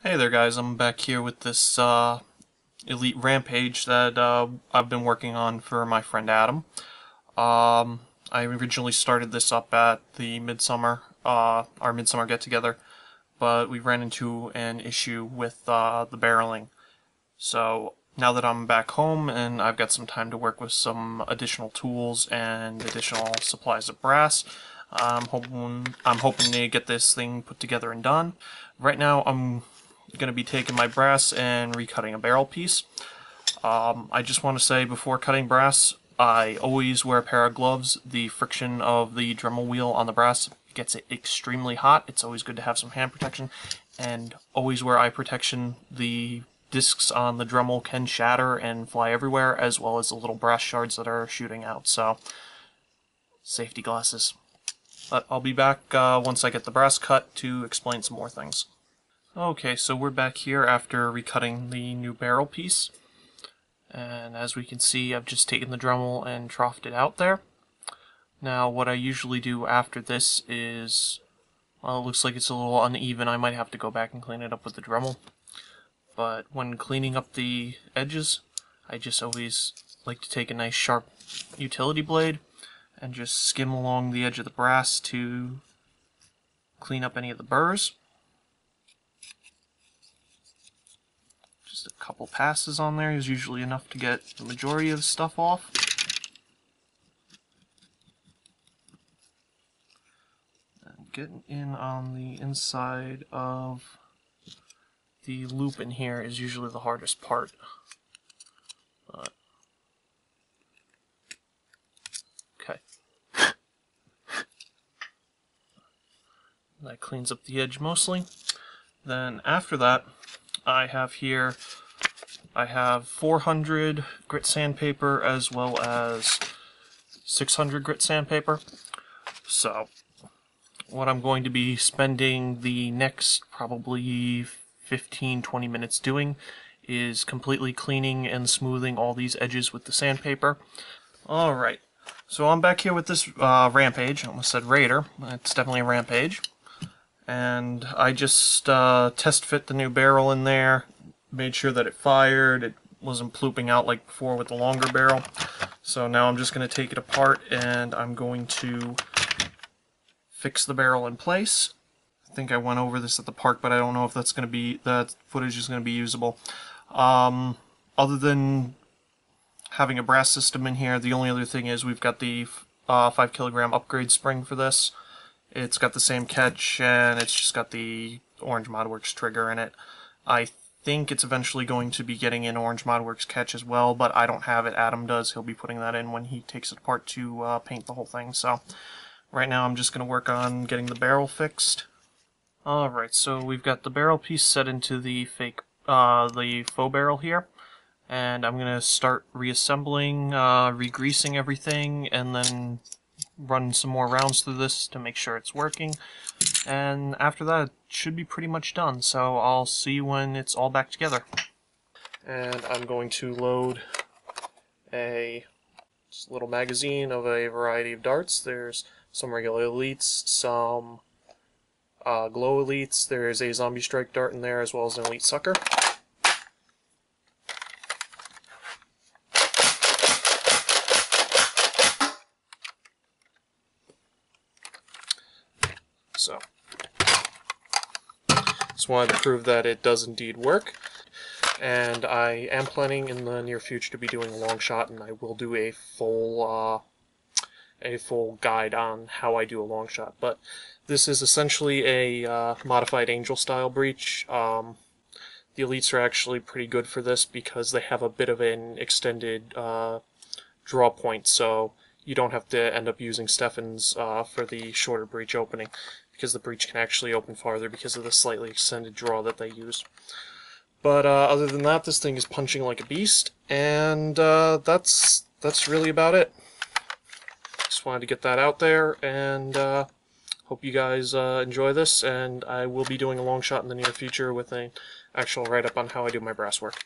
Hey there guys, I'm back here with this Elite Rampage that I've been working on for my friend Adam. I originally started this up at the our Midsummer get-together, but we ran into an issue with the barreling. So now that I'm back home and I've got some time to work with some additional tools and additional supplies of brass, I'm hoping to get this thing put together and done. Right now I'm going to be taking my brass and recutting a barrel piece. I just want to say before cutting brass, I always wear a pair of gloves. The friction of the Dremel wheel on the brass gets it extremely hot. It's always good to have some hand protection, and always wear eye protection. The discs on the Dremel can shatter and fly everywhere, as well as the little brass shards that are shooting out, so safety glasses. But I'll be back once I get the brass cut to explain some more things. Okay, so we're back here after recutting the new barrel piece, and as we can see, I've just taken the Dremel and troughed it out there. Now what I usually do after this is, well, it looks like it's a little uneven. I might have to go back and clean it up with the Dremel, but when cleaning up the edges, I just always like to take a nice sharp utility blade and just skim along the edge of the brass to clean up any of the burrs. Just a couple passes on there is usually enough to get the majority of the stuff off. And getting in on the inside of the loop in here is usually the hardest part. But okay. That cleans up the edge mostly. Then after that, I have 400 grit sandpaper as well as 600 grit sandpaper. So what I'm going to be spending the next probably 15-20 minutes doing is completely cleaning and smoothing all these edges with the sandpaper. Alright, so I'm back here with this Rampage. I almost said Raider. It's definitely a Rampage. And I just test fit the new barrel in there, made sure that it fired, it wasn't plooping out like before with the longer barrel. So now I'm just going to take it apart and I'm going to fix the barrel in place. I think I went over this at the park, but I don't know if that's going to be, that footage is going to be usable. Other than having a brass system in here, the only other thing is we've got the 5 kilogram upgrade spring for this. It's got the same catch, and it's just got the Orange ModWorks trigger in it. I think it's eventually going to be getting an Orange ModWorks catch as well, but I don't have it. Adam does. He'll be putting that in when he takes it apart to paint the whole thing. So right now I'm just going to work on getting the barrel fixed. Alright, so we've got the barrel piece set into the faux barrel here, and I'm going to start reassembling, re-greasing everything, and then run some more rounds through this to make sure it's working, and after that it should be pretty much done, so I'll see you when it's all back together. And I'm going to load a little magazine of a variety of darts. There's some regular elites, some glow elites, there's a zombie strike dart in there as well as an elite sucker. So, just wanted to prove that it does indeed work, and I am planning in the near future to be doing a Longshot, and I will do a full guide on how I do a Longshot. But this is essentially a modified Angel style breach. The Elites are actually pretty good for this because they have a bit of an extended draw point, so you don't have to end up using Steffens for the shorter breach opening, because the breach can actually open farther because of the slightly extended draw that they use. But other than that, this thing is punching like a beast, and that's really about it. Just wanted to get that out there, and hope you guys enjoy this, and I will be doing a Longshot in the near future with an actual write-up on how I do my brass work.